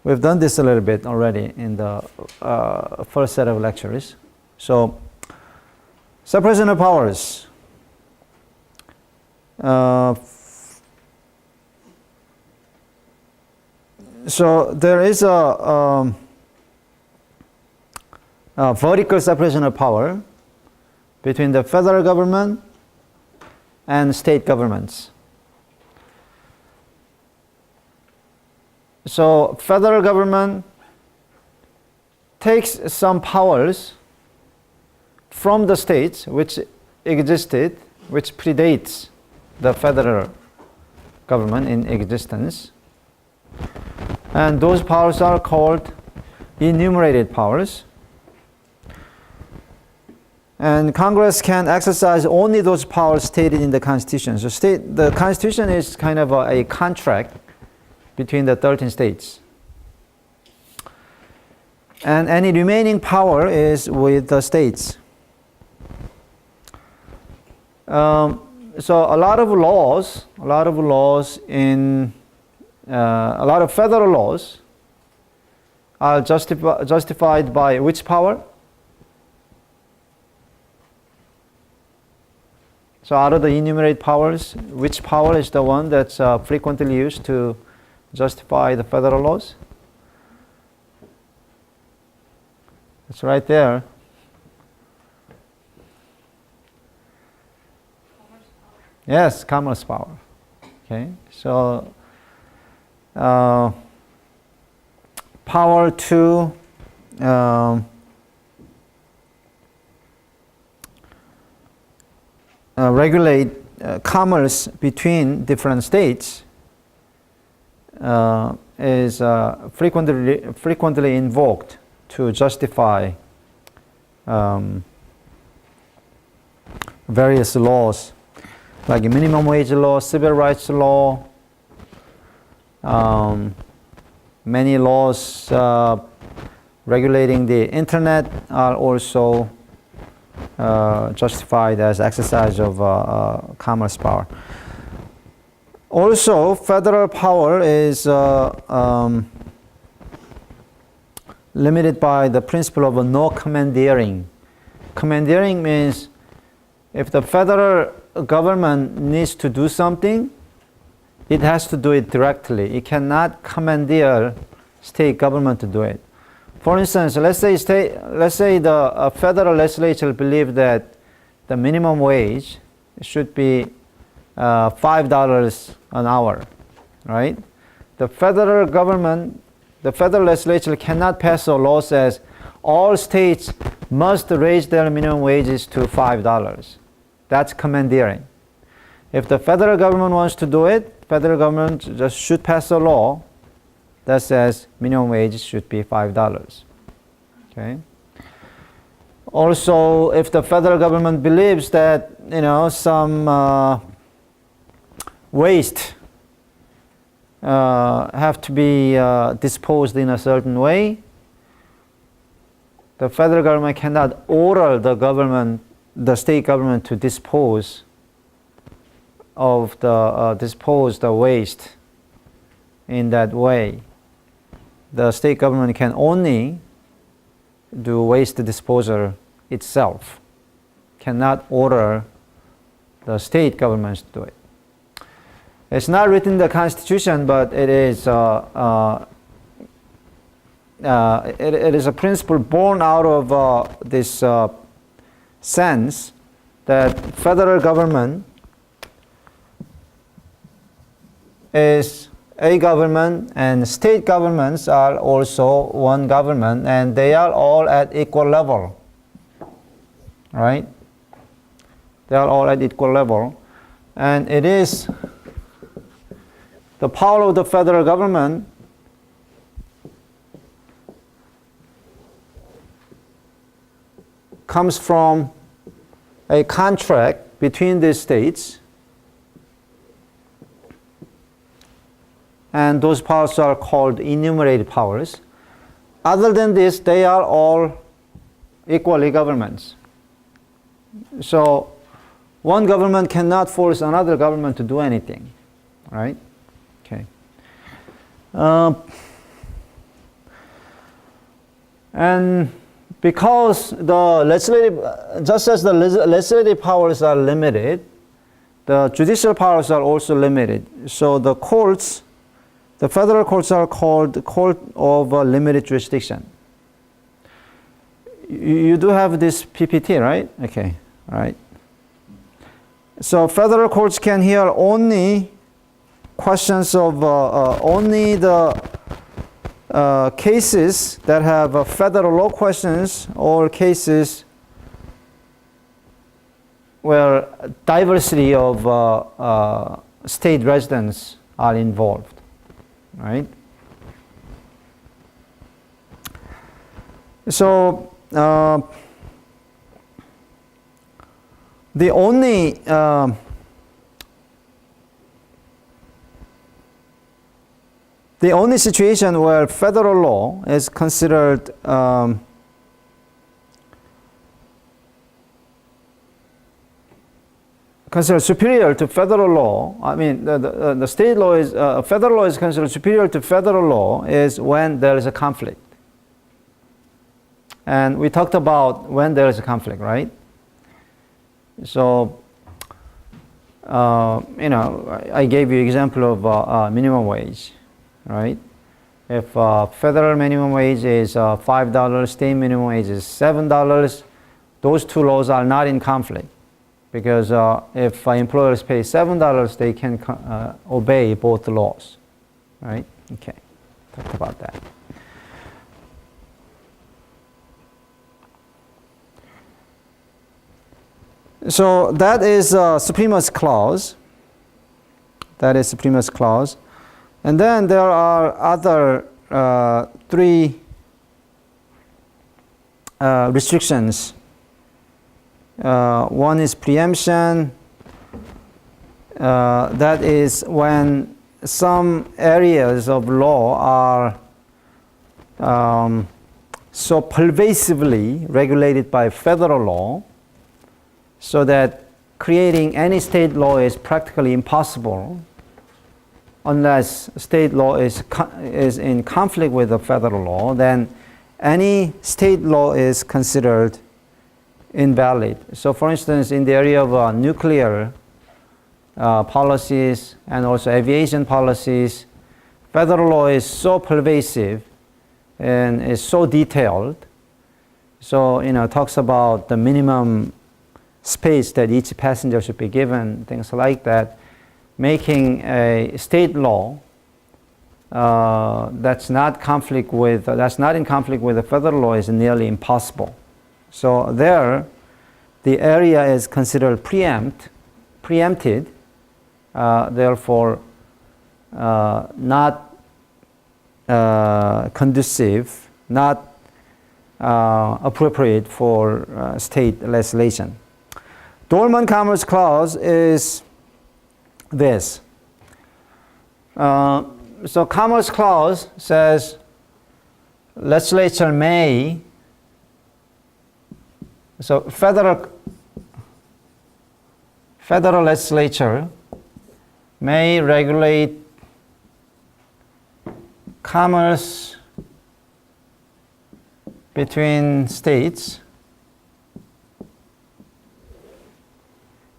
we've done this a little bit already in the first set of lectures. So, separation of powers. So there is a vertical separation of power between the federal government and state governments. So federal government takes some powers from the states which existed, which predates the federal government in existence. And those powers are called enumerated powers. And Congress can exercise only those powers stated in the Constitution. So the Constitution is kind of a contract between the 13 states. And any remaining power is with the states. So a lot of federal laws are justified by which power? So out of the enumerated powers, which power is the one that's frequently used to justify the federal laws? It's right there. Yes, commerce power. Okay, so power to regulate commerce between different states is frequently invoked to justify various laws, like minimum wage law, civil rights law, many laws regulating the internet are also justified as exercise of commerce power. Also, federal power is limited by the principle of no commandeering. Commandeering means if the federal government needs to do something, it has to do it directly. It cannot commandeer state government to do it. For instance, let's say the federal legislature believes that the minimum wage should be $5 an hour, right? The federal government, the federal legislature cannot pass a law that says all states must raise their minimum wages to $5. That's commandeering. If the federal government wants to do it, federal government just should pass a law that says minimum wage should be $5. Okay. Also, if the federal government believes that some waste have to be disposed in a certain way, the federal government cannot order the state government to dispose of the waste in that way. The state government can only do waste disposal itself, cannot order the state governments to do it. It's not written in the Constitution, but it is it is a principle born out of this sense that federal government is a government and state governments are also one government, and they are all at equal level, right? They are all at equal level, and it is the power of the federal government comes from a contract between the states, and those powers are called enumerated powers. Other than this, they are all equally governments. So one government cannot force another government to do anything, right? Okay. And because the legislative, just as the legislative powers are limited, the judicial powers are also limited. So the courts, the federal courts are called the court of limited jurisdiction. You do have this PPT, right? Okay, all right. So federal courts can hear only questions of only the cases that have federal law questions or cases where diversity of state residents are involved, right? So the only situation where federal law is considered superior to federal law, I mean, the state law is, federal law is considered superior to federal law is when there is a conflict. And we talked about when there is a conflict, right? So, you know, I gave you example of minimum wage, right? If federal minimum wage is $5, state minimum wage is $7, those two laws are not in conflict. Because if employers pay $7, they can obey both laws, right? Okay, talked about that. So that is supremacy clause. That is supremacy clause. And then there are other three restrictions. One is preemption. That is when some areas of law are so pervasively regulated by federal law so that creating any state law is practically impossible unless state law is in conflict with the federal law. Then any state law is considered invalid. So for instance, in the area of nuclear policies and also aviation policies, federal law is so pervasive and is so detailed. So, you know, it talks about the minimum space that each passenger should be given, things like that, making a state law that's not in conflict with the federal law is nearly impossible. So there, the area is considered preempted, therefore not conducive, not appropriate for state legislation. Dormant Commerce Clause is this. So Commerce Clause says legislature may, so federal legislature may regulate commerce between states,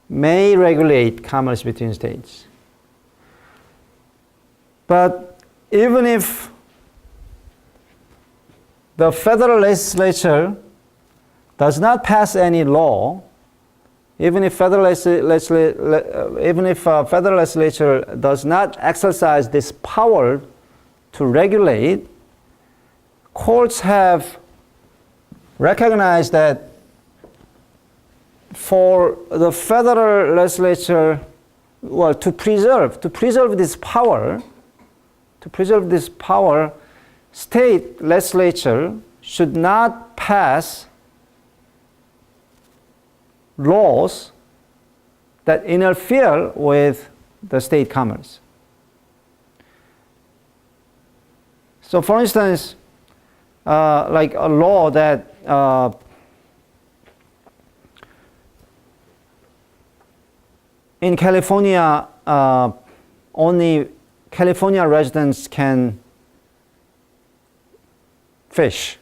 may regulate commerce between states. But even if the federal legislature does not pass any law, even if federal legislature does not exercise this power to regulate, courts have recognized that for the federal legislature, well, to preserve this power, state legislature should not pass laws that interfere with the state commerce. So for instance, like a law that in California, only California residents can fish,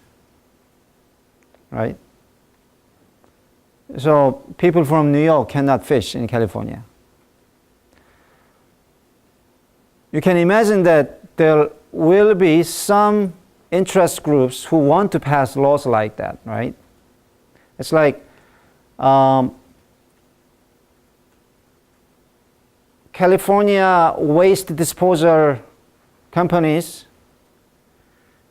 right? So people from New York cannot fish in California. You can imagine that there will be some interest groups who want to pass laws like that, right? It's like California waste disposal companies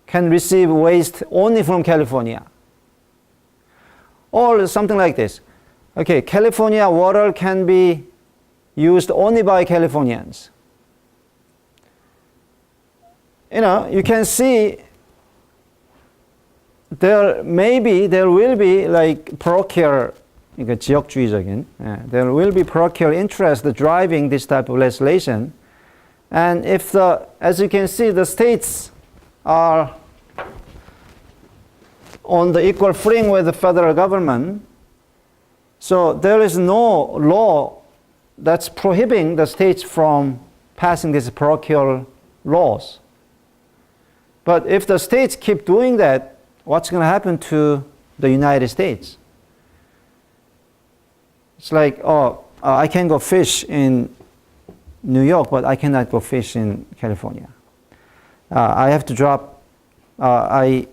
can receive waste only from California. Or something like this. Okay, California water can be used only by Californians. You can see there will be like parochial, 지역주의적인, there will be parochial interest driving this type of legislation. And if as you can see, the states are on the equal footing with the federal government, so there is no law that's prohibiting the states from passing these parochial laws. But if the states keep doing that, what's going to happen to the United States? It's like, I can go fish in New York, but I cannot go fish in California. I have to drop, I'm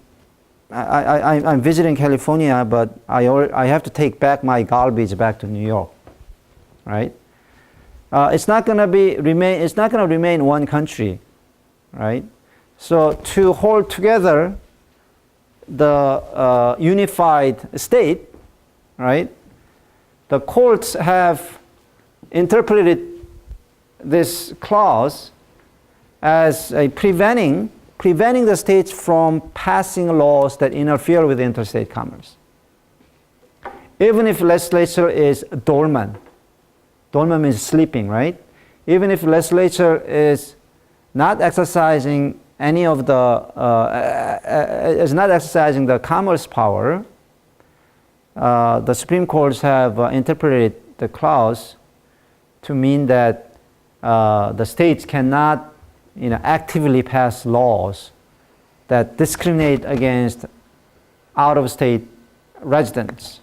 visiting California, but I have to take back my garbage back to New York, right? It's not going to remain one country, right? So to hold together the unified state, right? The courts have interpreted this clause as preventing the states from passing laws that interfere with interstate commerce. Even if legislature is dormant means sleeping, right? Even if legislature is not exercising any of is not exercising the commerce power, the Supreme Courts have interpreted the clause to mean that the states cannot actively pass laws that discriminate against out-of-state residents.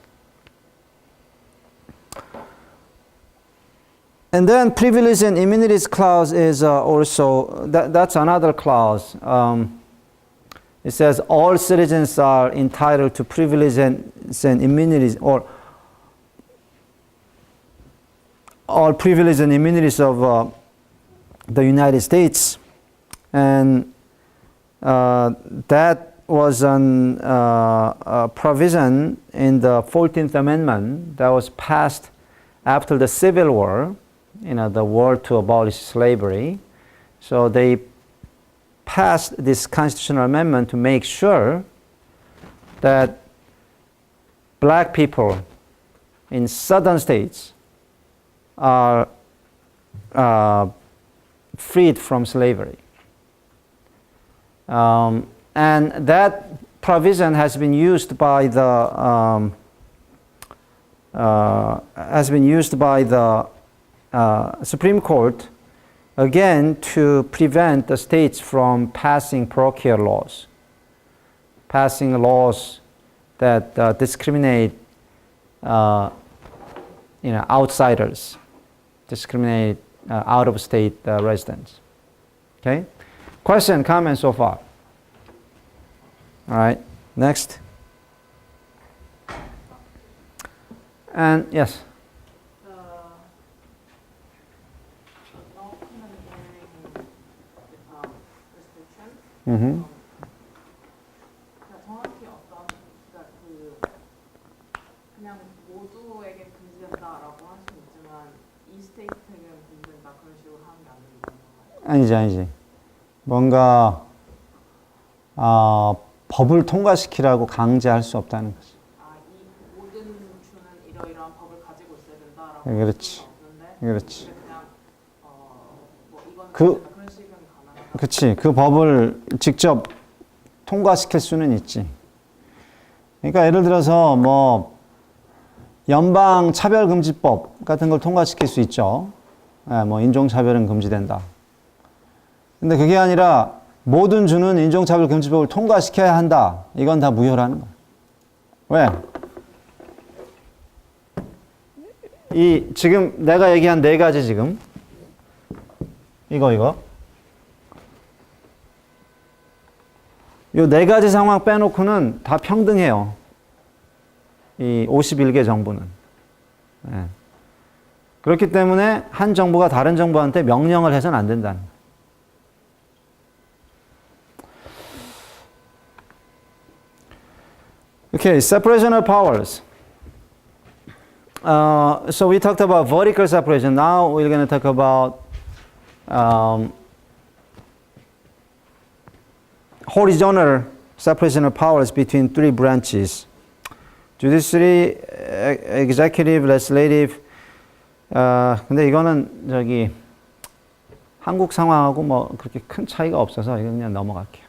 And then privilege and immunities clause is also, that's another clause. It says all citizens are entitled to privilege and immunities, or all privilege and immunities of the United States. And that was a provision in the 14th Amendment that was passed after the Civil War, the war to abolish slavery. So they passed this constitutional amendment to make sure that black people in southern states are freed from slavery. And that provision has been used by the Supreme Court again to prevent the states from passing parochial laws, passing laws that discriminate outsiders, discriminate out-of-state residents. Okay? Question, comment so far? All right, next. And yes? Mm-hmm. 정확히 어떤 그냥 모두에게 금지된다라고 할 수 있지만 이 스테이트에게 금지된다 그런 식으로 하는 게 안 되는 건가요? 아니지. 뭔가 법을 통과시키라고 강제할 수 없다는 거지. 이 모든 주는 이러이러한 법을 가지고 있어야 된다라고 그렇지. 없는데 그렇지. 그냥 뭐 이건 그런 식은 가능하다. 그렇지. 그 법을 직접 통과시킬 수는 있지. 그러니까 예를 들어서 뭐 연방 차별금지법 같은 걸 통과시킬 수 있죠. 뭐 인종차별은 금지된다. 근데 그게 아니라 모든 주는 인종차별금지법을 통과시켜야 한다. 이건 다 무효라는 거야. 왜? 지금 내가 얘기한 네 가지 지금 이거 요 네 가지 상황 빼놓고는 다 평등해요. 이 51개 정부는. 네. 그렇기 때문에 한 정부가 다른 정부한테 명령을 해서는 안 된다는 거예요. Okay, separation of powers. So we talked about vertical separation. Now we're going to talk about horizontal separation of powers between three branches. Judiciary, executive, legislative. 근데 이거는 저기 한국 상황하고 뭐 그렇게 큰 차이가 없어서 이거 그냥 넘어갈게요.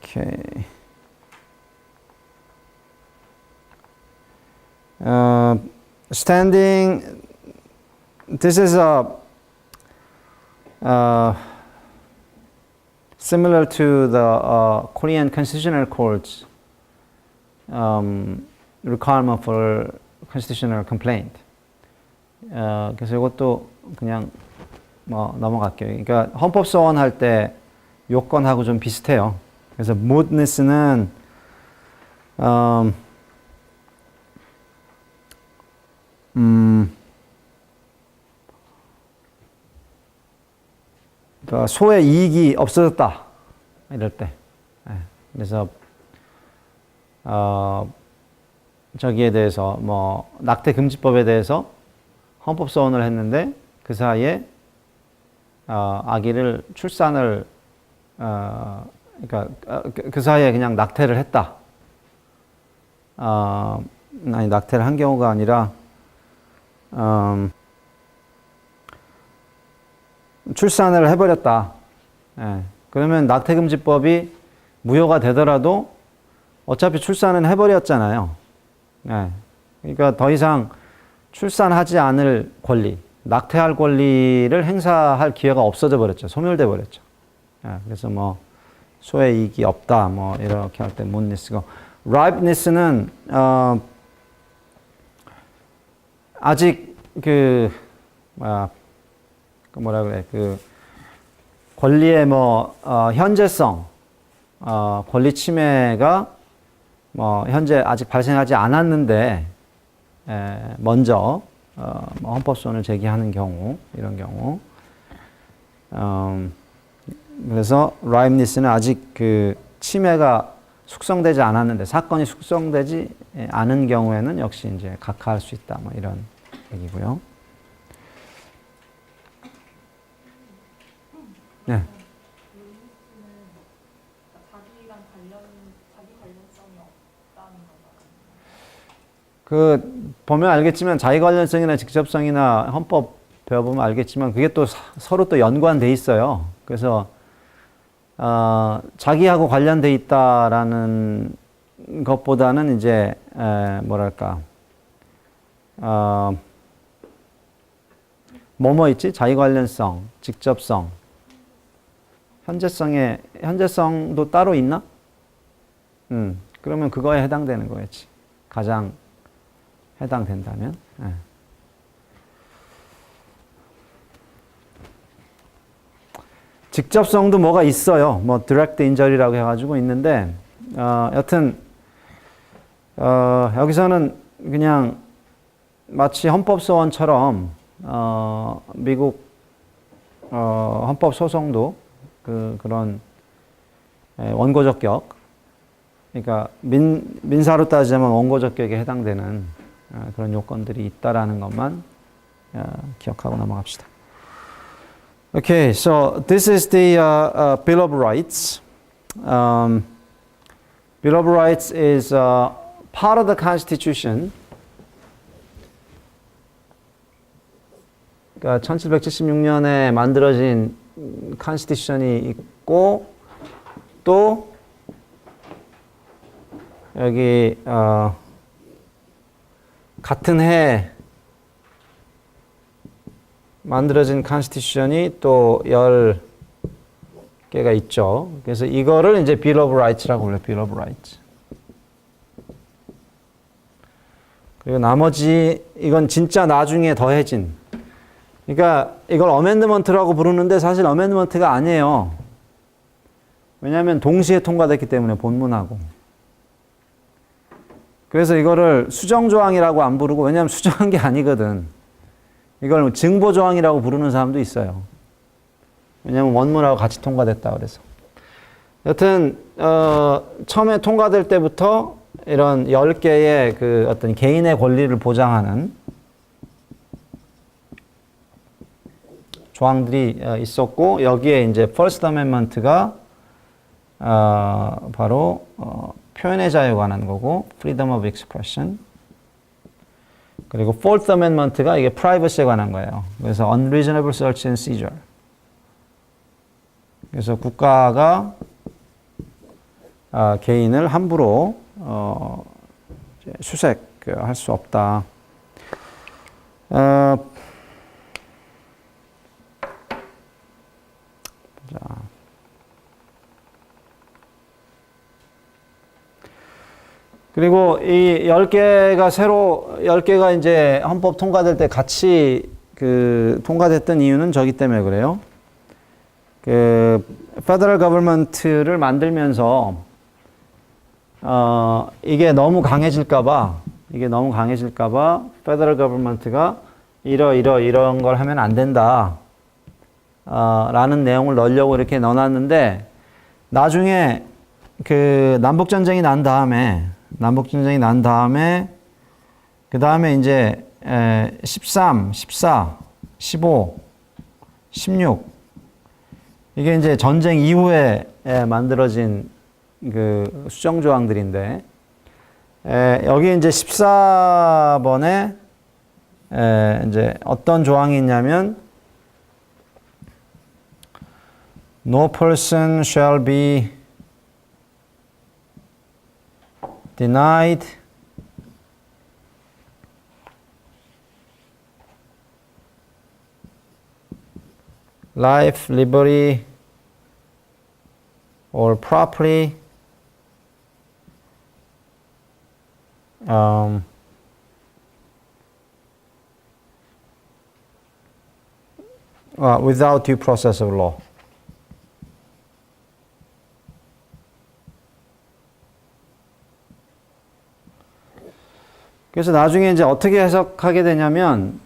Okay. Standing, this is similar to the Korean Constitutional Court's requirement for constitutional complaint. 그래서 이것도 그냥 뭐 넘어갈게요. 그러니까 헌법소원 할 때 요건하고 좀 비슷해요. 그래서 mootness는 그러니까 소의 이익이 없어졌다 이럴 때. 그래서 저기에 대해서 뭐 낙태금지법에 대해서 헌법소원을 했는데 그 사이에 아기를 출산을 그러니까 그 사이에 그냥 낙태를 했다. 아니 낙태를 한 경우가 아니라 출산을 해버렸다. 그러면 낙태금지법이 무효가 되더라도 어차피 출산은 해버렸잖아요. 그러니까 더 이상 출산하지 않을 권리, 낙태할 권리를 행사할 기회가 없어져 버렸죠. 소멸돼 버렸죠. 그래서 뭐 소의 이익이 없다, 뭐 이렇게 할 때 mootness고, ripeness는 아직 뭐라 그래, 권리의 뭐 현재성, 권리 침해가 뭐 현재 아직 발생하지 않았는데 먼저 뭐 헌법소원을 제기하는 경우, 이런 경우. 그래서 ripeness는 아직 침해가 숙성되지 않았는데, 사건이 숙성되지 않은 경우에는 역시 이제 각하할 수 있다, 뭐 이런 얘기고요. 네. 보면 알겠지만 자기 관련성이나 직접성이나 헌법 배워보면 알겠지만 그게 또 서로 또 연관돼 있어요. 그래서 자기하고 관련돼 있다라는 것보다는 이제 뭐랄까 뭐뭐 있지? 자기 관련성, 직접성, 현재성도 따로 있나? 그러면 그거에 해당되는 거겠지. 가장 해당된다면. 직접성도 뭐가 있어요. 뭐 direct injury라고 해가지고 있는데, 여튼 여기서는 그냥 마치 헌법소원처럼 미국 헌법 소송도 그런 원고적 격, 그러니까 민사로 따지자면 원고적 격에 해당되는 그런 요건들이 있다라는 것만 기억하고 넘어갑시다. Okay, so this is the Bill of Rights. Bill of Rights is part of the Constitution. 그러니까 1776년에 만들어진 Constitution이 있고, 또 여기 같은 해 만들어진 컨스티튜션이 또 10개가 있죠. 그래서 이거를 이제 Bill of Rights라고 불러요. Bill of Rights. 그리고 나머지 이건 진짜 나중에 더해진. 그러니까 이걸 어멘드먼트라고 부르는데 사실 어멘드먼트가 아니에요. 왜냐하면 동시에 통과됐기 때문에 본문하고. 그래서 이거를 수정조항이라고 안 부르고, 왜냐하면 수정한 게 아니거든. 이걸 증보조항이라고 부르는 사람도 있어요. 왜냐하면 원문하고 같이 통과됐다 그래서. 여튼 처음에 통과될 때부터 이런 10개의 그 어떤 개인의 권리를 보장하는 조항들이 있었고, 여기에 이제 First Amendment가 바로 표현의 자유에 관한 거고, Freedom of Expression. 그리고 Fourth Amendment가 이게 Privacy에 관한 거예요. 그래서 Unreasonable Search and Seizure. 그래서 국가가 개인을 함부로 수색할 수 없다. 자. 그리고 이 10개가 이제 헌법 통과될 때 같이 통과됐던 이유는 저기 때문에 그래요. 페더럴 거버먼트를 만들면서 이게 너무 강해질까봐 페더럴 거버먼트가 이런 걸 하면 안 된다 라는 내용을 넣으려고 이렇게 넣어놨는데, 나중에 남북전쟁이 난 다음에 그 다음에 이제 13, 14, 15, 16 이게 이제 전쟁 이후에 만들어진 그 수정조항들인데, 여기 이제 14번에 이제 어떤 조항이 있냐면, No person shall be denied life, liberty, or property without due process of law. 그래서 나중에 이제 어떻게 해석하게 되냐면,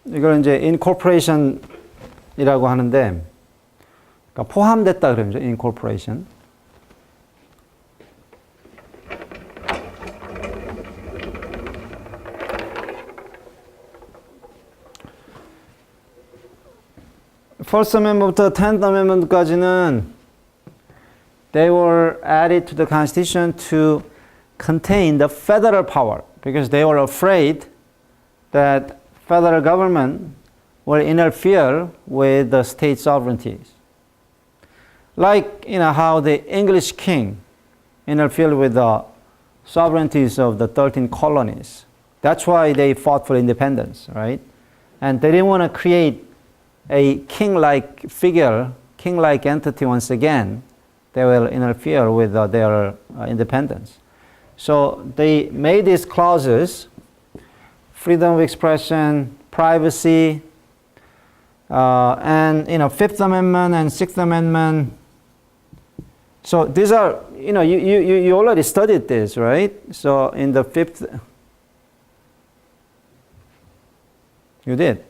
이걸 이제 incorporation이라고 하는데, 그러니까 포함됐다 그러죠. incorporation. First Amendment부터 10th Amendment까지는 they were added to the Constitution to contain the federal power because they were afraid that federal government will interfere with the state sovereignties. Like, how the English king interfered with the sovereignties of the 13 colonies. That's why they fought for independence, right? And they didn't want to create a king-like figure, king-like entity once again. They will interfere with their independence. So they made these clauses: freedom of expression, privacy, and Fifth Amendment and Sixth Amendment. So these are, you already studied this, right? So in the Fifth, you did.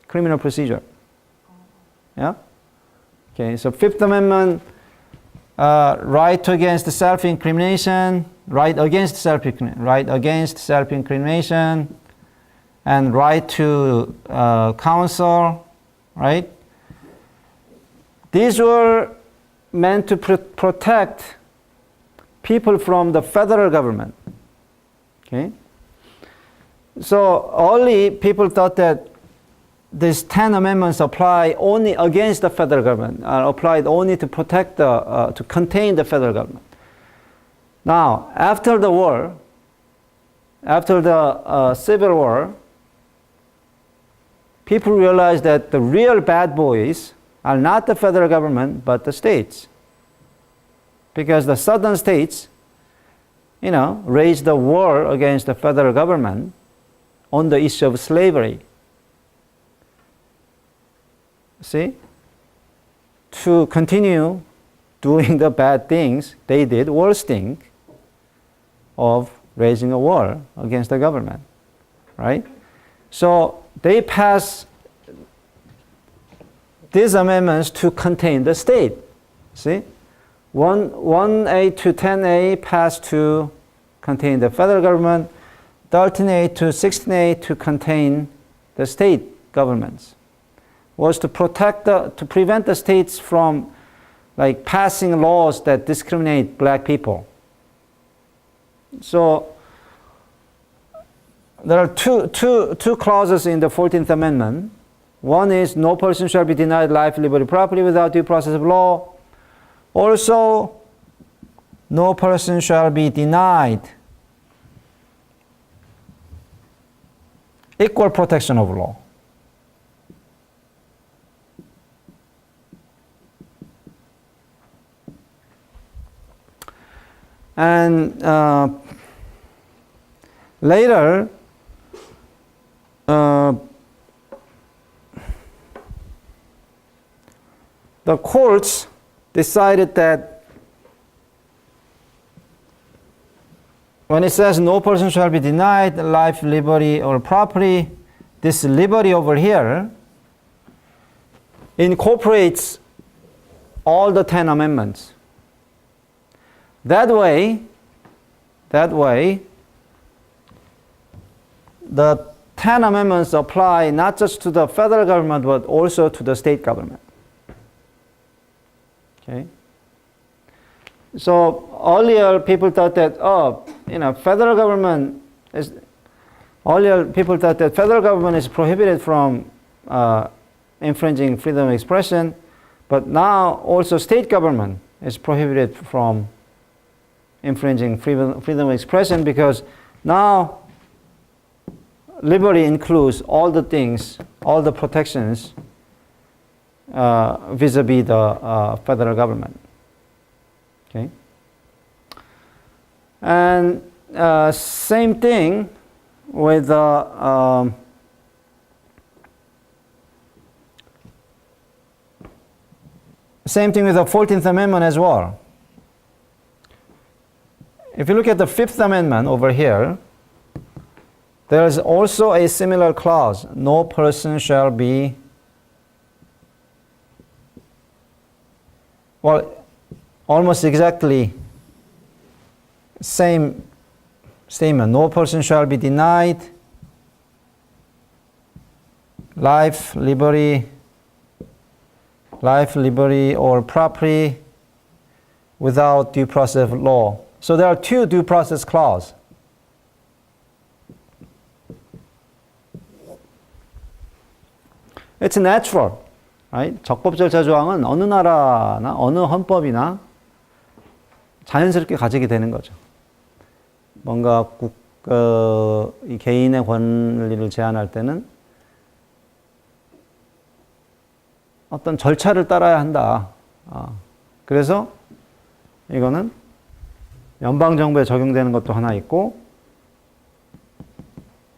Criminal procedure. Yeah? Okay, so Fifth Amendment, right against self-incrimination, right against self-incrimination, and right to counsel, right? These were meant to protect people from the federal government. Okay? So early people thought that these 10 amendments apply only against the federal government, are applied only to protect to contain the federal government. Now, after the war, after the Civil War, people realized that the real bad boys are not the federal government, but the states. Because the southern states, raised the war against the federal government on the issue of slavery. See? To continue doing the bad things they did, worst thing of raising a war against the government, right? So they pass these amendments to contain the state. See? 1A to 10A passed to contain the federal government, 13A to 16A to contain the state governments. Was to prevent the states from passing laws that discriminate black people. So there are two clauses in the 14th Amendment. One is no person shall be denied life, liberty, property without due process of law. Also, no person shall be denied equal protection of law. And later, the courts decided that when it says no person shall be denied life, liberty, or property, this liberty over here incorporates all the 10 amendments. That way, the 10 amendments apply not just to the federal government, but also to the state government. Okay? So earlier people thought that, federal government is prohibited from infringing freedom of expression, but now also state government is prohibited from infringing freedom of expression, because now liberty includes all the things, all the protections vis-a-vis the federal government. Okay? And same thing with the same thing with the 14th Amendment as well. If you look at the 5th Amendment over here, there is also a similar clause. No person shall be, almost exactly same statement. No person shall be denied life, liberty, or property without due process of law. So there are two due process clauses. It's natural, right? 적법 절차 조항은 어느 나라나 어느 헌법이나 자연스럽게 가지게 되는 거죠. 뭔가 이 개인의 권리를 제한할 때는 어떤 절차를 따라야 한다. 그래서 이거는 연방정부에 적용되는 것도 하나 있고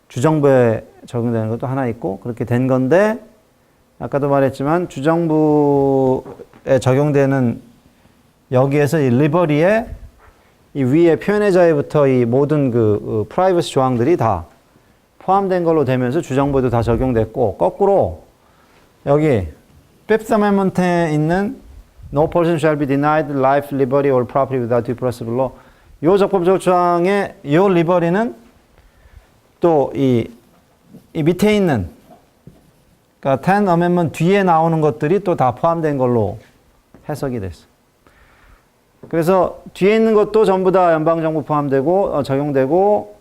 주정부에 적용되는 것도 하나 있고 그렇게 된 건데, 아까도 말했지만 주정부에 적용되는 여기에서 이 리버리에 이 위에 표현의 자유부터 이 모든 그 프라이버시 조항들이 다 포함된 걸로 되면서 주정부에도 다 적용됐고, 거꾸로 여기 Fifth Amendment에 있는 No person shall be denied life, liberty, or property without due process of law. 이 적법 조항의 이 리버리는 또 이 밑에 있는, 그러니까 10 Amendment 뒤에 나오는 것들이 또 다 포함된 걸로 해석이 됐어. 그래서 뒤에 있는 것도 전부 다 연방정부 포함되고 적용되고,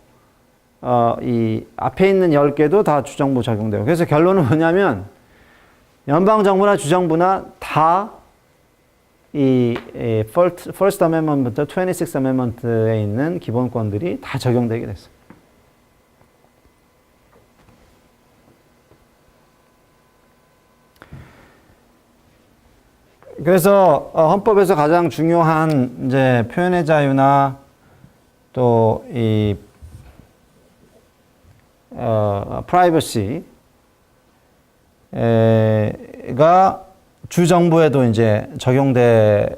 이 앞에 있는 10개도 다 주정부 적용되고. 그래서 결론은 뭐냐면 연방정부나 주정부나 다 이 First Amendment부터 26th Amendment에 있는 기본권들이 다 적용되게 됐어요. 그래서 헌법에서 가장 중요한 이제 표현의 자유나 또 이 프라이버시가 주정부에도 이제 적용될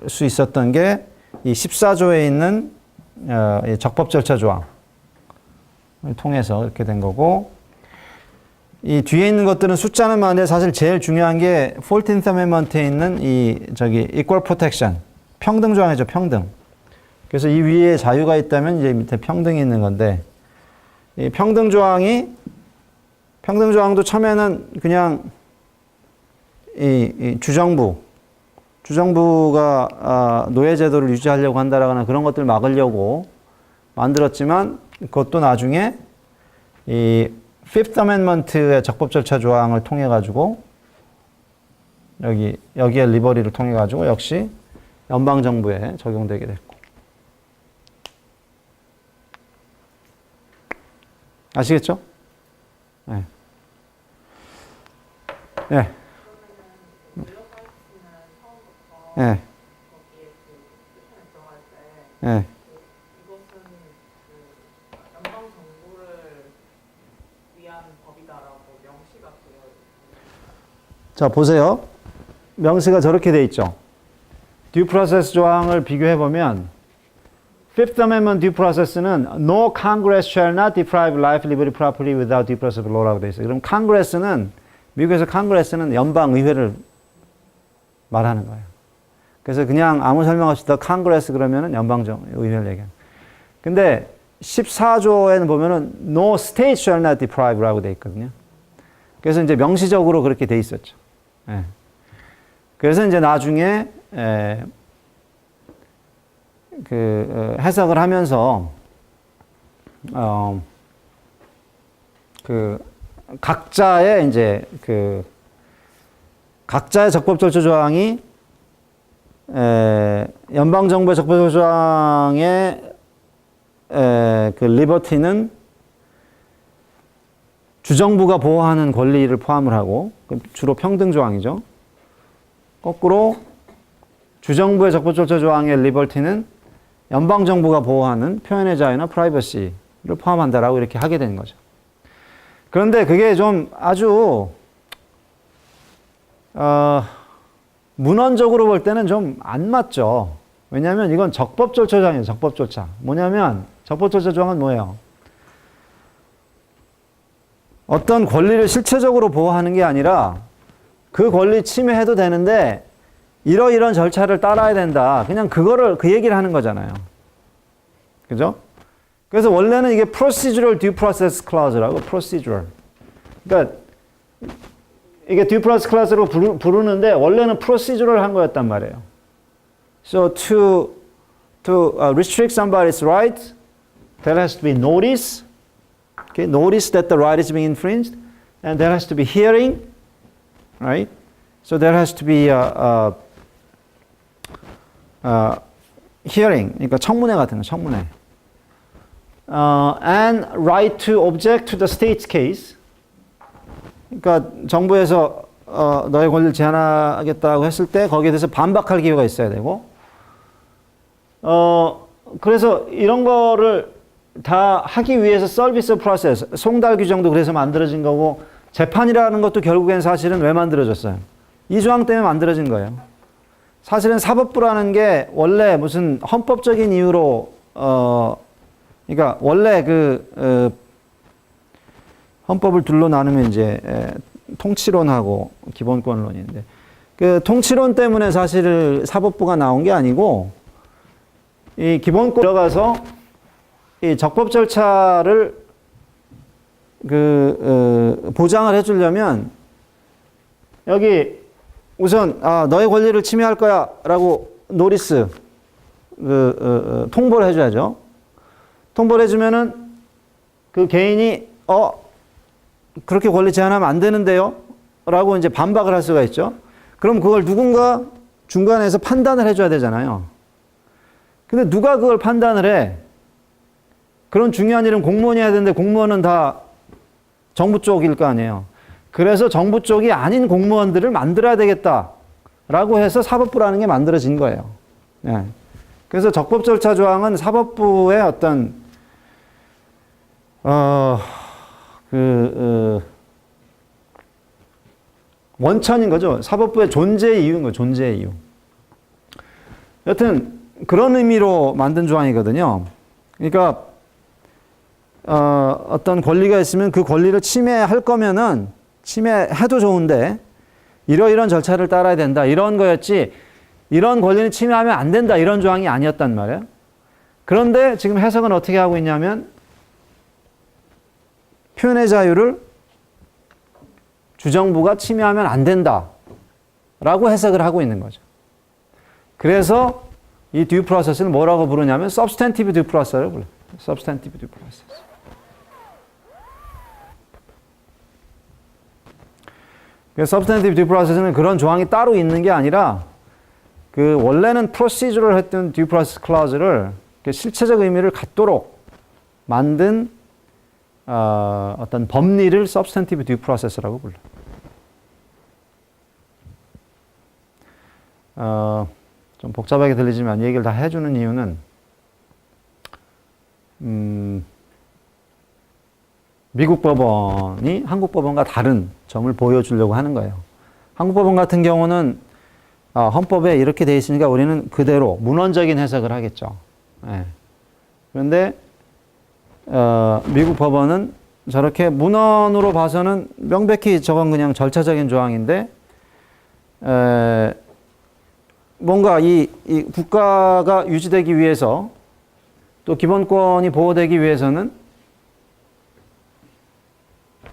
수 있었던 게 이 14조에 있는 이 적법 절차 조항을 통해서 이렇게 된 거고, 이 뒤에 있는 것들은 숫자는 많은데 사실 제일 중요한 게 14th Amendment에 있는 이 Equal Protection, 평등 조항이죠, 평등. 그래서 이 위에 자유가 있다면 이제 밑에 평등이 있는 건데, 이 평등 조항도 처음에는 그냥 이 주정부가 노예제도를 유지하려고 한다라거나 그런 것들을 막으려고 만들었지만, 그것도 나중에 이 Fifth Amendment의 적법 절차 조항을 통해 가지고 여기에 리버리를 통해 가지고 역시 연방 정부에 적용되게 됐고. 아시겠죠? 네. 네. 네. 네. 자, 보세요. 명시가 저렇게 돼 있죠. 듀 프로세스 조항을 비교해 보면 Fifth Amendment due process는 No Congress shall not deprive life, liberty, property without due process of law라고 돼 있어요. 그럼 Congress는 미국에서 Congress는 연방 의회를 말하는 거예요. 그래서 그냥 아무 설명 없이 더 Congress 그러면은 연방 의회를 얘기해요. 근데 14조에는 보면은 No state shall not deprive라고 돼 있거든요. 그래서 이제 명시적으로 그렇게 돼 있었죠. 예. 그래서 이제 나중에 해석을 하면서 각자의 이제 각자의 적법 절차 조항이 연방 정부의 적법 절차 조항의 리버티는 주정부가 보호하는 권리를 포함을 하고, 주로 평등 조항이죠. 거꾸로 주정부의 적법 절차 조항의 리버티는 연방 정부가 보호하는 표현의 자유나 프라이버시를 포함한다라고 이렇게 하게 되는 거죠. 그런데 그게 좀 아주 문헌적으로 볼 때는 좀 안 맞죠. 왜냐하면 이건 적법 절차 조항이에요. 적법 절차. 뭐냐면 적법 절차 조항은 뭐예요? 어떤 권리를 실체적으로 보호하는 게 아니라 그 권리 침해해도 되는데 이런 절차를 따라야 된다. 그냥 그 얘기를 하는 거잖아요. 그죠? 그래서 원래는 이게 procedural due process clause라고, procedural. 그러니까 이게 due process clause로 부르는데 원래는 procedural 한 거였단 말이에요. So to restrict somebody's right, there has to be notice. Okay, notice that the right is being infringed, and there has to be hearing, right? So there has to be hearing, 그러니까 청문회 같은 거, 청문회. And right to object to the state's case. 그러니까 정부에서 너의 권리를 제한하겠다고 했을 때 거기에 대해서 반박할 기회가 있어야 되고, 그래서 이런 거를 다 하기 위해서 서비스 프로세스, 송달 규정도 그래서 만들어진 거고, 재판이라는 것도 결국엔 사실은 왜 만들어졌어요? 이 조항 때문에 만들어진 거예요. 사실은 사법부라는 게 원래 무슨 헌법적인 이유로, 그러니까 원래 헌법을 둘로 나누면 이제 통치론하고 기본권론인데, 그 통치론 때문에 사실 사법부가 나온 게 아니고, 이 기본권 들어가서 이 적법 절차를 보장을 해주려면 여기 우선 너의 권리를 침해할 거야라고 노리스 통보를 해줘야죠. 통보를 해주면은 그 개인이 그렇게 권리 제한하면 안 되는데요라고 이제 반박을 할 수가 있죠. 그럼 그걸 누군가 중간에서 판단을 해줘야 되잖아요. 근데 누가 그걸 판단을 해? 그런 중요한 일은 공무원이 해야 되는데 공무원은 다 정부 쪽일 거 아니에요. 그래서 정부 쪽이 아닌 공무원들을 만들어야 되겠다. 라고 해서 사법부라는 게 만들어진 거예요. 예. 그래서 적법 절차 조항은 사법부의 어떤 원천인 거죠. 사법부의 존재 이유인 거죠. 존재 이유. 여튼 그런 의미로 만든 조항이거든요. 그러니까 어떤 권리가 있으면 그 권리를 침해할 거면은 침해해도 좋은데 이러이런 절차를 따라야 된다. 이런 거였지 이런 권리는 침해하면 안 된다. 이런 조항이 아니었단 말이에요. 그런데 지금 해석은 어떻게 하고 있냐면 표현의 자유를 주정부가 침해하면 안 된다. 라고 해석을 하고 있는 거죠. 그래서 이 듀 프로세스를 뭐라고 부르냐면 substantive due process를 불러요. substantive due process. 그래서 substantive due process는 그런 조항이 따로 있는 게 아니라 그 원래는 procedural 했던 due process clause를 실체적 의미를 갖도록 만든 어떤 법리를 substantive due process라고 불러요. 좀 복잡하게 들리지만 이 얘기를 다 해주는 이유는 미국 법원이 한국 법원과 다른 점을 보여주려고 하는 거예요. 한국 법원 같은 경우는 헌법에 이렇게 돼 있으니까 우리는 그대로 문헌적인 해석을 하겠죠. 예. 그런데 미국 법원은 저렇게 문헌으로 봐서는 명백히 저건 그냥 절차적인 조항인데 뭔가 이 국가가 유지되기 위해서 또 기본권이 보호되기 위해서는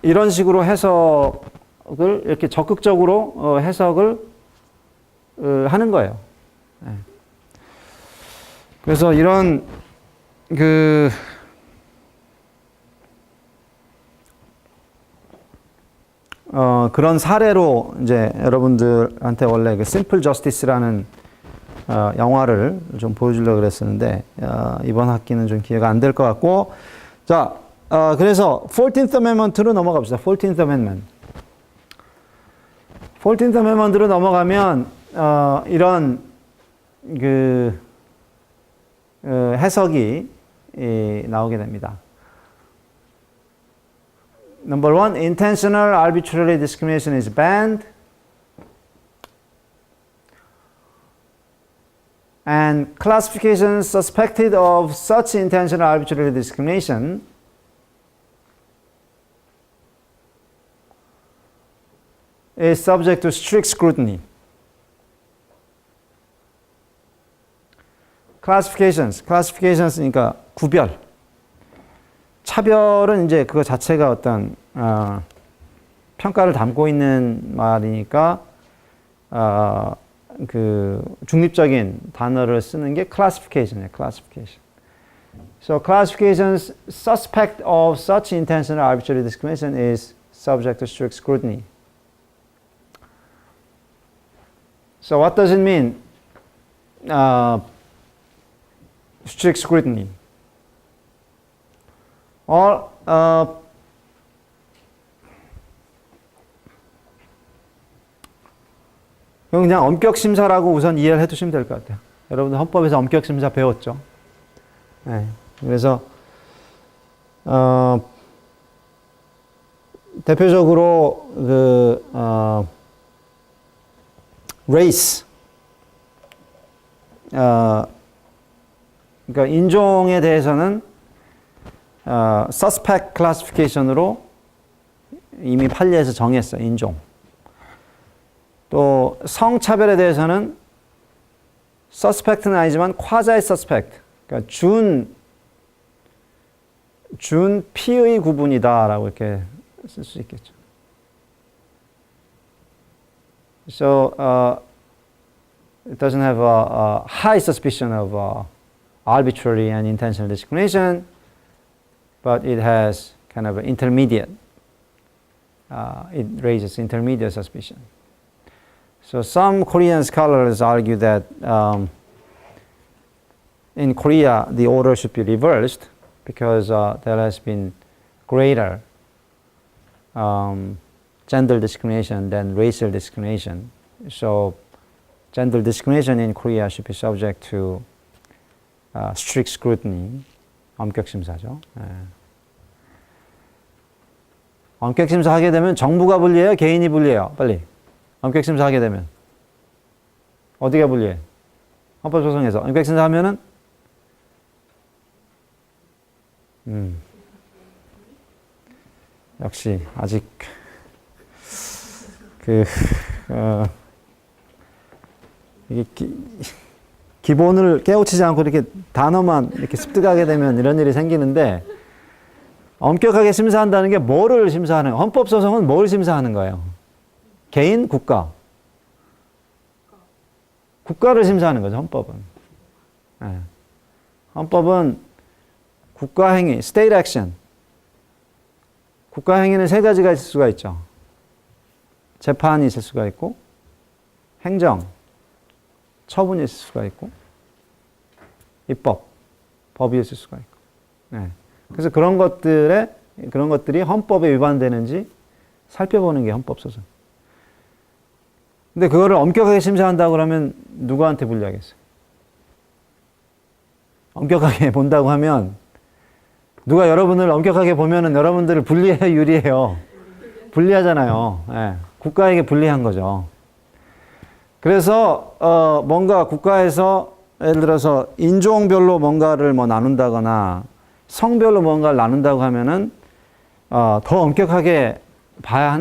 이런 식으로 해석을 이렇게 적극적으로 해석을 하는 거예요. 그래서 이런 그런 사례로 이제 여러분들한테 원래 그 Simple Justice라는 영화를 좀 보여주려고 그랬었는데 이번 학기는 좀 기회가 안 될 것 같고 자 그래서 14th Amendment로 넘어갑시다. 14th Amendment. 14th Amendment로 넘어가면 이런 해석이 나오게 됩니다. Number one, intentional arbitrary discrimination is banned. And classifications suspected of such intentional arbitrary discrimination is subject to strict scrutiny. classifications니까 구별. 차별은 이제 그거 자체가 어떤 평가를 담고 있는 말이니까 그 중립적인 단어를 쓰는 게 classification이에요. classification. So classifications suspect of such intentional arbitrary discrimination is subject to strict scrutiny. So what does it mean? Strict scrutiny. Or 그냥 엄격 심사라고 우선 이해를 해두시면 될 것 같아요. 여러분들 헌법에서 엄격 심사 배웠죠. 네. 그래서 대표적으로 race, 그러니까 인종에 대해서는 suspect classification으로 이미 판례에서 정했어요. 인종. 또 성차별에 대해서는 suspect는 아니지만 quasi suspect, 그러니까 준 피의 구분이다라고 이렇게 쓸 수 있겠죠. So it doesn't have a high suspicion of arbitrary and intentional discrimination, but it has kind of an intermediate. It raises intermediate suspicion. So some Korean scholars argue that in Korea the order should be reversed because there has been greater gender discrimination than racial discrimination. So gender discrimination in Korea should be subject to strict scrutiny. 엄격 심사죠. 예. 엄격 심사하게 되면 정부가 불리해요? 개인이 불리해요? 빨리. 엄격 심사하게 되면. 어디가 불리해? 헌법소송에서. 엄격 심사하면은 역시 아직 이게 기본을 깨우치지 않고 이렇게 단어만 이렇게 습득하게 되면 이런 일이 생기는데, 엄격하게 심사한다는 게 뭐를 심사하는 거예요? 헌법소송은 뭘 심사하는 거예요? 개인, 국가? 국가를 심사하는 거죠, 헌법은. 네. 헌법은 국가행위, state action. 국가행위는 세 가지가 있을 수가 있죠. 재판이 있을 수가 있고, 행정, 처분이 있을 수가 있고, 입법, 법이 있을 수가 있고. 네. 그래서 그런 것들이 헌법에 위반되는지 살펴보는 게 헌법소송. 근데 그거를 엄격하게 심사한다고 그러면 누구한테 불리하겠어요? 엄격하게 본다고 하면 누가 여러분을 엄격하게 보면은 여러분들을 불리해요, 유리해요? 불리하잖아요. 네. 국가에게 불리한 거죠. 그래서 뭔가 국가에서 예를 들어서 인종별로 뭔가를 뭐 나눈다거나 성별로 뭔가를 나눈다고 하면은 더 엄격하게 봐야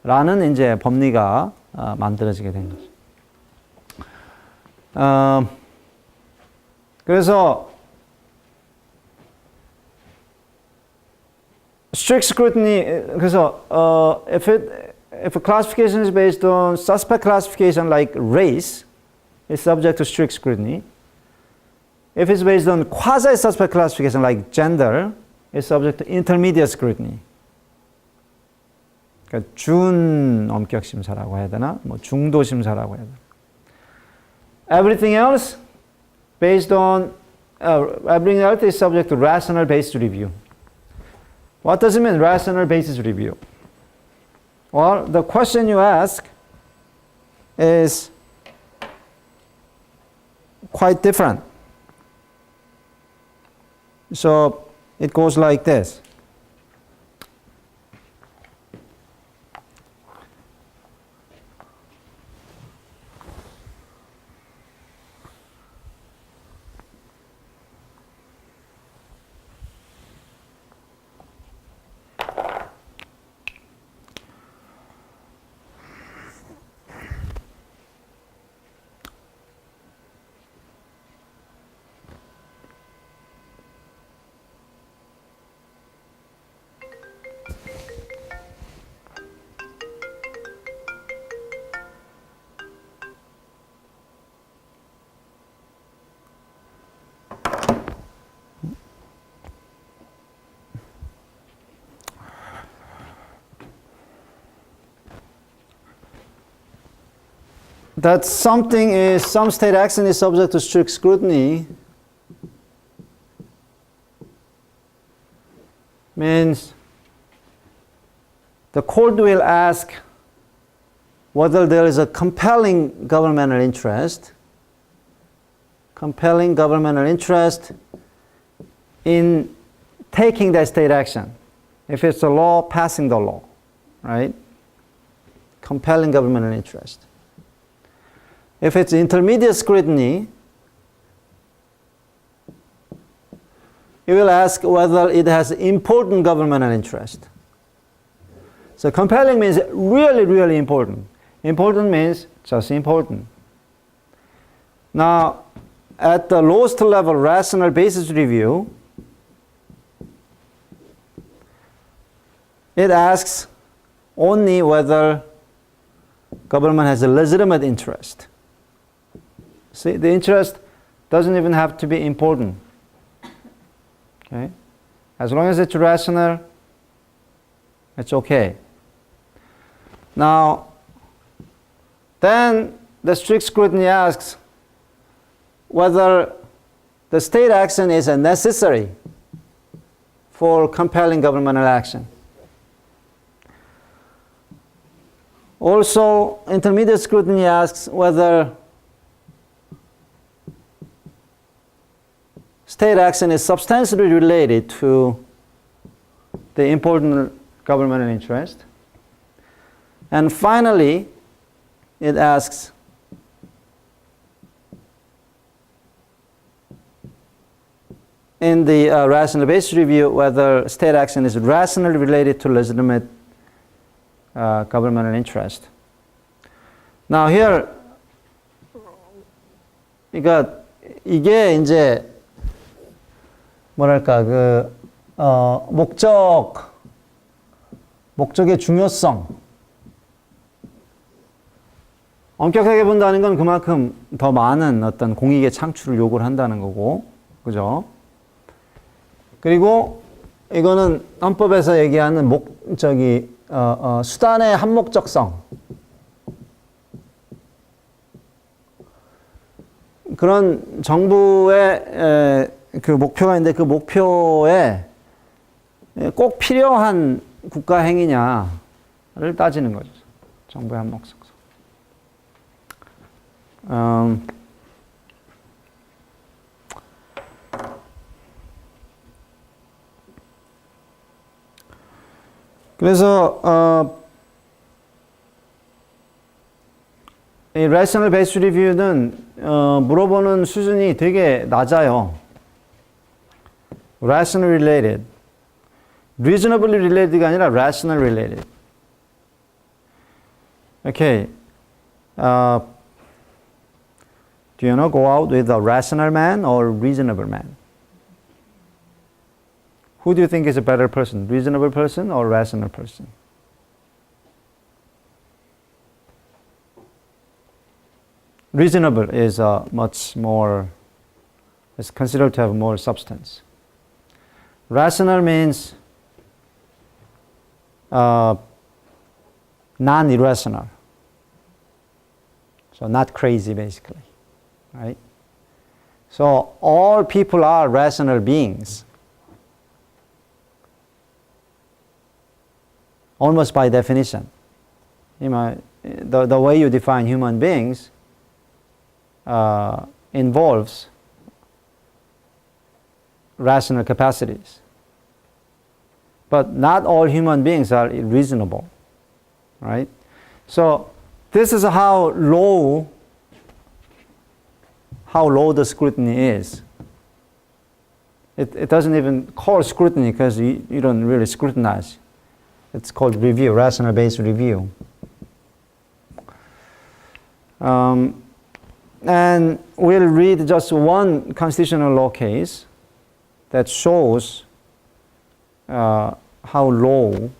한다라는 이제 법리가 만들어지게 된 거죠. 그래서 strict scrutiny. 그래서 if a classification is based on suspect classification like race, it's subject to strict scrutiny. If it's based on quasi-suspect classification like gender, it's subject to intermediate scrutiny. 그러니까 준 엄격 심사라고 해야 되나? 뭐 중도 심사라고 해야 되나? Everything else based on everything else is subject to rational basis review. What does it mean, rational basis review? Well, the question you ask is quite different. So it goes like this. That some state action is subject to strict scrutiny means the court will ask whether there is a compelling governmental interest in taking that state action. If it's a law, passing the law, right? Compelling governmental interest. If it's intermediate scrutiny, you will ask whether it has important governmental interest. So compelling means really, really important. Important means just important. Now, at the lowest level, rational basis review, it asks only whether government has a legitimate interest. See, the interest doesn't even have to be important. Okay? As long as it's rational, it's okay. Now, then the strict scrutiny asks whether the state action is necessary for compelling governmental action. Also, intermediate scrutiny asks whether state action is substantially related to the important governmental interest. And finally, it asks in the rational basis review whether state action is rationally related to legitimate governmental interest. Now here, 그러니까 이게 이제 뭐랄까 목적의 중요성. 엄격하게 본다는 건 그만큼 더 많은 어떤 공익의 창출을 요구를 한다는 거고, 그죠? 그리고 이거는 헌법에서 얘기하는 수단의 한목적성. 그런 정부의 그 목표가 있는데 그 목표에 꼭 필요한 국가 행위냐를 따지는 거죠. 정부의 한목적성. 그래서 이 Rational Basis Review는 물어보는 수준이 되게 낮아요. Rational Related, Reasonably Related가 아니라 Rational Related. Okay. Do you want to go out with a rational man or reasonable man? Who do you think is a better person, reasonable person or rational person? Reasonable is much more, is considered to have more substance. Rational means non-irrational. So not crazy, basically. Right? So all people are rational beings. Almost by definition. You know, the way you define human beings involves rational capacities. But not all human beings are reasonable. Right? So this is how low the scrutiny is. It doesn't even call scrutiny because you don't really scrutinize. It's called review, rational based review. And we'll read just one constitutional law case that shows how low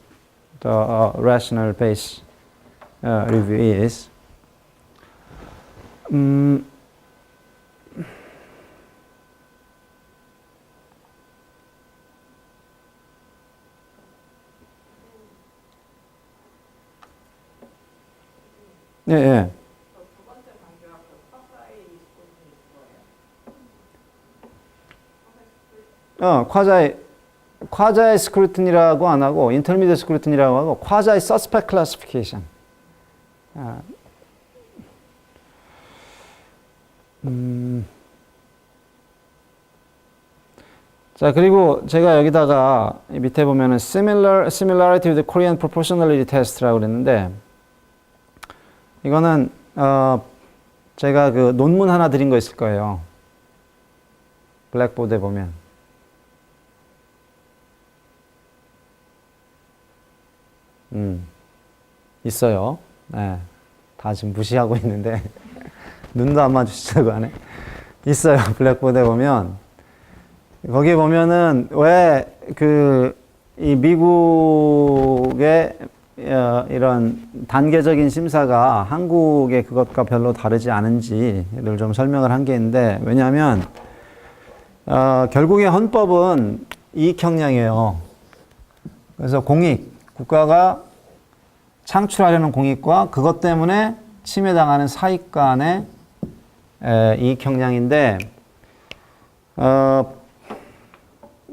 the rational based review is. 예. 두 번째 단계가 쿼사이 스크루티니 뭐예요? 쿼자이 스크루티니라고 안 하고 인터미디어트 스크루티니라고 하고 쿼자이 서스펙트 클래시피케이션. 자, 그리고 제가 여기다가 밑에 보면은 similarity with the Korean proportionality test라고 그랬는데 이거는 제가 그 논문 하나 드린 거 있을 거예요. 블랙보드에 보면. 있어요. 네. 다 지금 무시하고 있는데 눈도 안 마주치자고 하네. 있어요. 블랙보드에 보면. 거기에 보면은 왜 이 미국의 이런 단계적인 심사가 한국의 그것과 별로 다르지 않은지를 좀 설명을 한 게 있는데, 왜냐하면 결국에 헌법은 이익 형량이에요. 그래서 국가가 창출하려는 공익과 그것 때문에 침해당하는 사익 간의 이익 형량인데,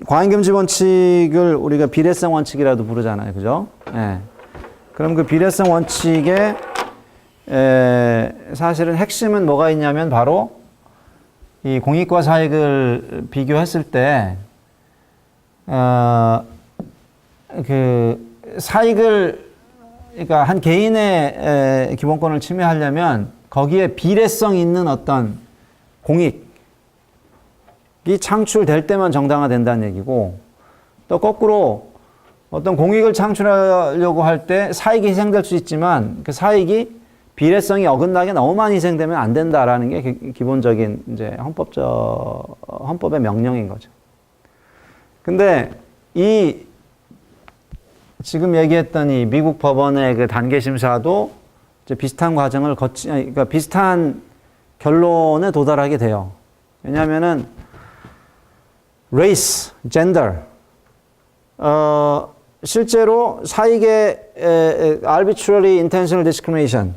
과잉금지 원칙을 우리가 비례성 원칙이라도 부르잖아요. 그죠? 예. 그럼 그 비례성 원칙의 사실은 핵심은 뭐가 있냐면 바로 이 공익과 사익을 비교했을 때 그 사익을 그러니까 한 개인의 기본권을 침해하려면 거기에 비례성 있는 어떤 공익이 창출될 때만 정당화된다는 얘기고, 또 거꾸로 어떤 공익을 창출하려고 할 때 사익이 희생될 수 있지만 그 사익이 비례성이 어긋나게 너무 많이 희생되면 안 된다라는 게 기본적인 이제 헌법의 명령인 거죠. 근데 이 지금 얘기했던 이 미국 법원의 그 단계 심사도 이제 비슷한 과정을 그러니까 비슷한 결론에 도달하게 돼요. 왜냐하면은 race, gender, 실제로 사익의 arbitrary intentional discrimination,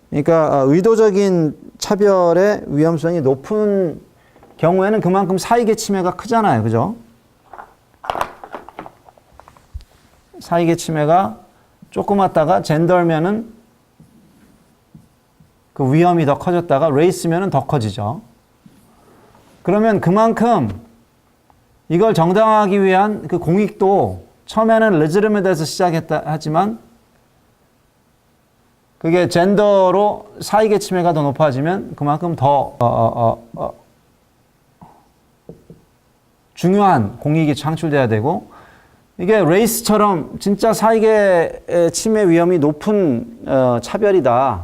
그러니까 의도적인 차별의 위험성이 높은 경우에는 그만큼 사익의 침해가 크잖아요, 그죠? 사익의 침해가 조그맣다가 젠더면은 그 위험이 더 커졌다가 레이스면은 더 커지죠. 그러면 그만큼 이걸 정당화하기 위한 그 공익도 처음에는 레지르밋에서 시작했다 하지만 그게 젠더로 사익의 침해가 더 높아지면 그만큼 더 중요한 공익이 창출돼야 되고, 이게 레이스처럼 진짜 사익의 침해 위험이 높은 차별이다.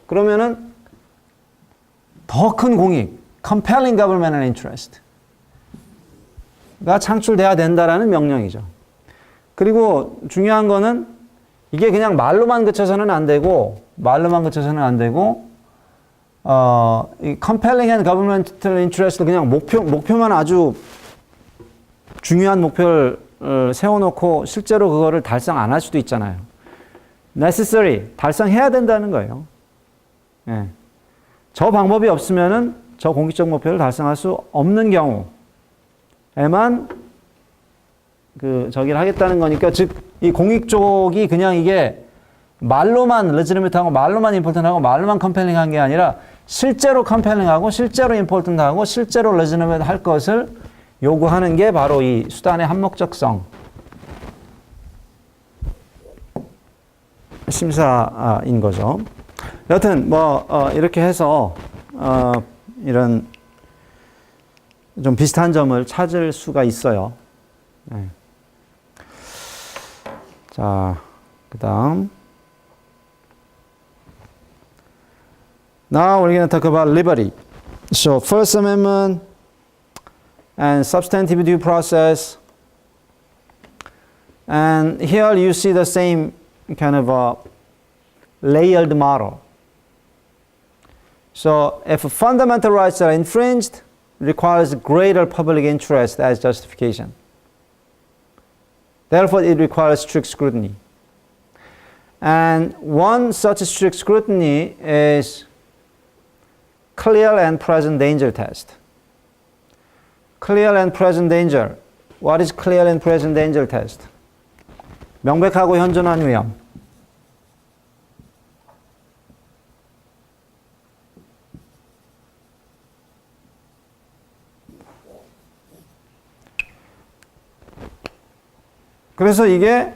그러면은 더 큰 공익, compelling governmental interest가 창출돼야 된다라는 명령이죠. 그리고 중요한 거는 이게 그냥 말로만 그쳐서는 안 되고, 이 compelling and governmental interest도 그냥 목표만 아주 중요한 목표를 세워놓고 실제로 그거를 달성 안 할 수도 있잖아요. necessary, 달성해야 된다는 거예요. 예. 저 방법이 없으면은 저 공익적 목표를 달성할 수 없는 경우에만 저기를 하겠다는 거니까, 즉, 이 공익 쪽이 그냥 이게 말로만 레지르밋하고 말로만 임포턴하고 말로만 컴펠링한 게 아니라 실제로 컴펠링하고 실제로 임포턴하고 실제로 레지르밋 할 것을 요구하는 게 바로 이 수단의 한목적성 심사인 거죠. 여튼 이렇게 해서 이런 좀 비슷한 점을 찾을 수가 있어요. 네. 자, 그다음. Now we're going to talk about liberty. So, First Amendment and substantive due process. And here you see the same kind of a layered model. So, if fundamental rights are infringed, it requires greater public interest as justification. Therefore, it requires strict scrutiny. And one such strict scrutiny is clear and present danger test. Clear and present danger. What is clear and present danger test? 명백하고 현존한 위험. 그래서 이게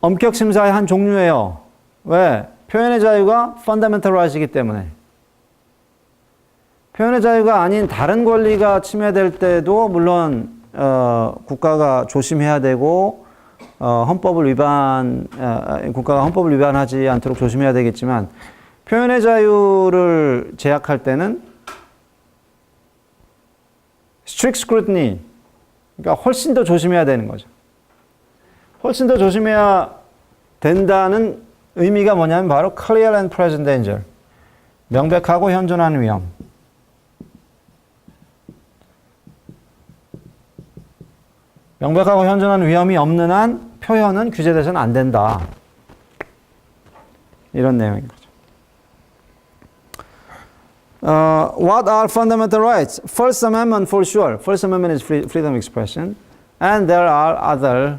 엄격 심사의 한 종류예요. 왜? 표현의 자유가 fundamental right이기 때문에. 표현의 자유가 아닌 다른 권리가 침해될 때도 물론 국가가 조심해야 되고 국가가 헌법을 위반하지 않도록 조심해야 되겠지만, 표현의 자유를 제약할 때는 strict scrutiny, 그러니까 훨씬 더 조심해야 되는 거죠. 훨씬 더 조심해야 된다는 의미가 뭐냐면 바로 clear and present danger, 명백하고 현존한 위험. 명백하고 현존한 위험이 없는 한 표현은 규제돼서는 안 된다. 이런 내용인 거죠. What are fundamental rights? First Amendment for sure. First Amendment is freedom of expression. And there are other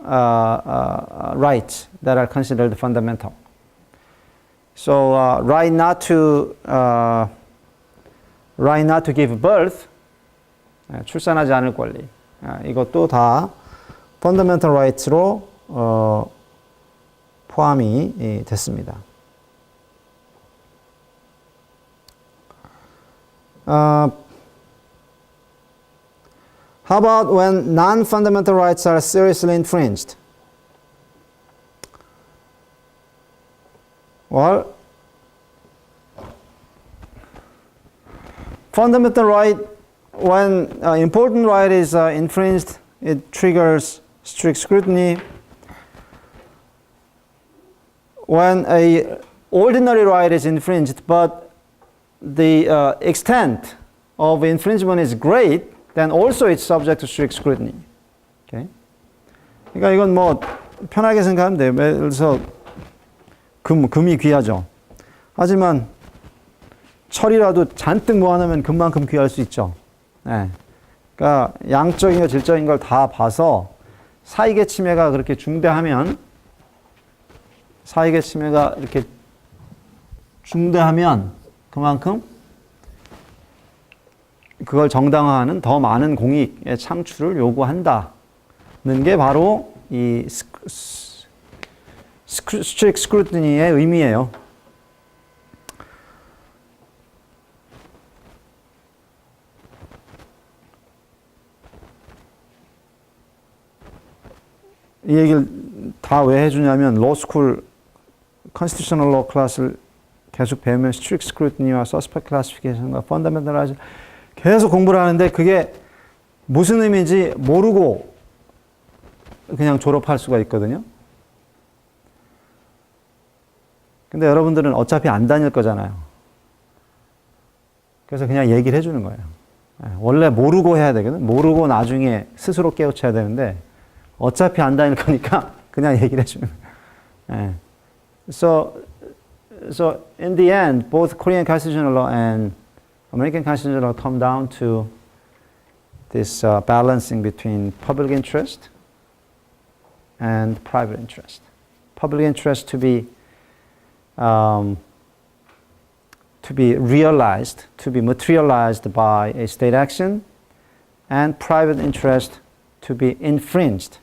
rights that are considered fundamental. So right not to give birth, 출산하지 않을 권리, 이것도 다 fundamental rights로 포함이 됐습니다. How about when non-fundamental rights are seriously infringed? Well, fundamental right, when important right is infringed, it triggers strict scrutiny. When a ordinary right is infringed, but the extent of infringement is great, then also it's subject to strict scrutiny. Okay? 그러니까 이건 뭐 편하게 생각하면 돼요. 그래서 금이 귀하죠. 하지만 철이라도 잔뜩 모아놓으면 금만큼 귀할 수 있죠. 네. 그러니까 양적인 거 질적인 걸 다 봐서 사익의 침해가 그렇게 중대하면 이렇게 중대하면 그만큼 그걸 정당화하는 더 많은 공익의 창출을 요구한다는 게 바로 이 strict scrutiny의 의미예요. 이 얘기를 다 왜 해주냐면 로스쿨 Constitutional Law 클래스를 계속 배우면 strict scrutiny와 suspect classification과 fundamental rights 계속 공부를 하는데 그게 무슨 의미인지 모르고 그냥 졸업할 수가 있거든요. 근데 여러분들은 어차피 안 다닐 거잖아요. 그래서 그냥 얘기를 해주는 거예요. 원래 모르고 해야 되거든. 모르고 나중에 스스로 깨우쳐야 되는데 어차피 안 다닐 거니까 그냥 얘기를 해주는 거예요. So in the end, both Korean constitutional law and American constitutional law come down to this balancing between public interest and private interest. Public interest to be realized, to be materialized by a state action, and private interest to be infringed,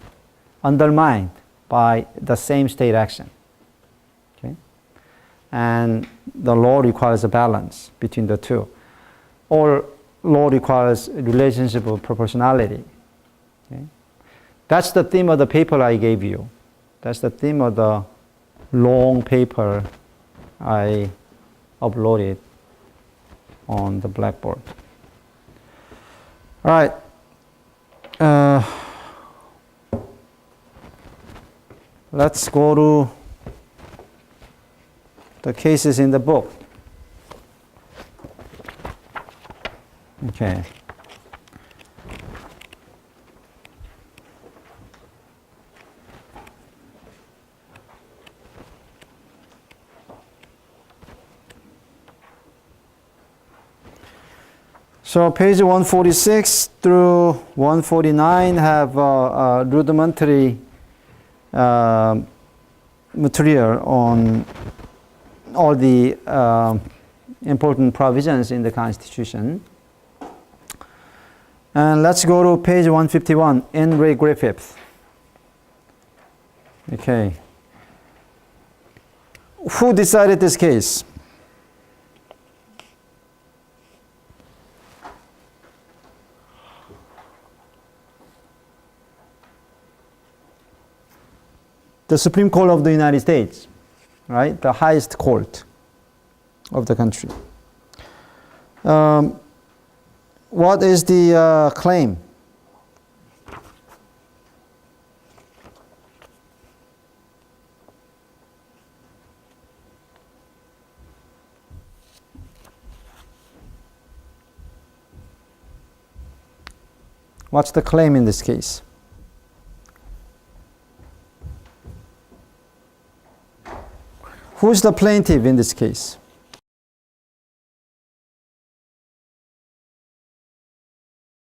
undermined by the same state action. Okay? And the law requires a balance between the two. Or law requires a relationship of proportionality. Okay? That's the theme of the paper I gave you. That's the theme of the long paper I uploaded on the Blackboard. All right. Let's go to the cases in the book. Okay. So page 146 through 149 have rudimentary material on all the important provisions in the Constitution. And let's go to page 151, N. Ray Griffith. Okay. Who decided this case? The Supreme Court of the United States, right? The highest court of the country. What is the claim? What's the claim in this case? Who's the plaintiff in this case?